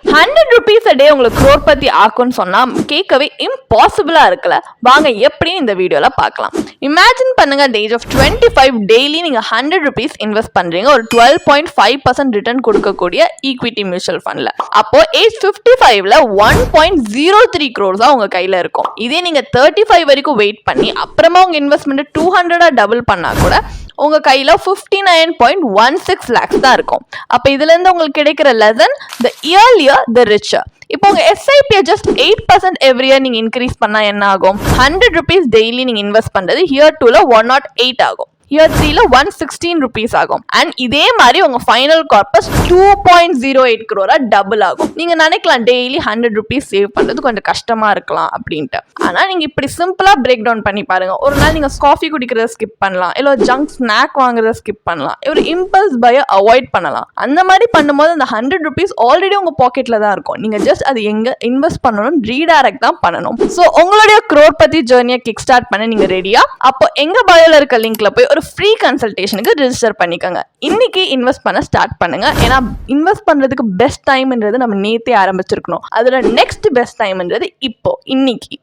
100 rupees a day உங்களுக்கு crorepati ஆக்கும்னு சொன்னா கேட்கவே இம்பாசிபிளா இருக்குல்ல. வாங்க எப்படி இந்த வீடியோல பார்க்கலாம். இமேஜின் பண்ணுங்க, at the age of 25 daily நீங்க 100 rupees இன்வெஸ்ட் பண்றீங்க ஒரு 12.5% ரிட்டர்ன் கொடுக்கக்கூடிய ஈக்விட்டி மியூச்சுவல் ஃபண்ட்ல. அப்போ ஏஜ் 55ல 1.03 crores உங்க கையில இருக்கும். இதே நீங்க 35 வரைக்கும் வெயிட் பண்ணி அப்புறமா உங்க இன்வெஸ்ட்மெண்ட் 200 டபுள் பண்ணா கூட உங்க கையில 59.16 lakhs தான் இருக்கும். அப்ப இதுல இருந்து உங்களுக்கு கிடைக்கிற lesson, the earlier the richer. இப்போ உங்க SIP just 8% every year நீங்க இன்க்ரீஸ் பண்ணா என்ன ஆகும்? 100 rupees டெய்லி நீங்க இன்வெஸ்ட் பண்றது here 2ல 108 ஆகும். Year 3ல 116 rupees ஆகும். அண்ட் இதே மாதிரி உங்க ஃபைனல் கார்பஸ் 2.08 crore டபுள் ஆகும். நீங்க நினைக்கலாம் டெய்லி 100 rupees சேவ் பண்றது கொஞ்சம் கஷ்டமா இருக்கலாம் அப்படின்ட்டு. ஆனா நீங்க இப்படி சிம்பிளா பிரேக் டவுன் பண்ணி பாருங்க. ஒரு நாள் நீங்க காஃபி குடிக்கிறத ஸ்கிப் பண்ணலாம், இல்ல ஜங்க் ஸ்நாக் வாங்குறத ஸ்கிப் பண்ணலாம், ஒரு இம்பல்ஸ் பய அவாய்ட் பண்ணலாம். அந்த மாதிரி பண்ணும்போது அந்த 100 rupees ஆல்ரெடி உங்க பாக்கெட்ல தான் இருக்கும். நீங்க ஜஸ்ட் அது எங்க இன்வெஸ்ட் பண்ணணும், ரீடைரக்ட் தான் பண்ணணும். ஸோ உங்களுடைய crorepati ஜர்னியை கிக் ஸ்டார்ட் பண்ண நீங்க ரெடியா? அப்போ எங்க பயோல இருக்க லிங்க்ல போய் ஒரு ஃப்ரீ கன்சல்டேஷனுக்கு ரெஜிஸ்டர் பண்ணிக்கோங்க. இன்னைக்கு இன்வெஸ்ட் பண்ண ஸ்டார்ட் பண்ணுங்க. ஏன்னா இன்வெஸ்ட் பண்றதுக்கு பெஸ்ட் டைம்ன்றது நம்ம நேத்தே ஆரம்பிச்சிருக்கணும். அதுல நெக்ஸ்ட் பெஸ்ட் டைம்ன்றது இப்போ இன்னைக்கு.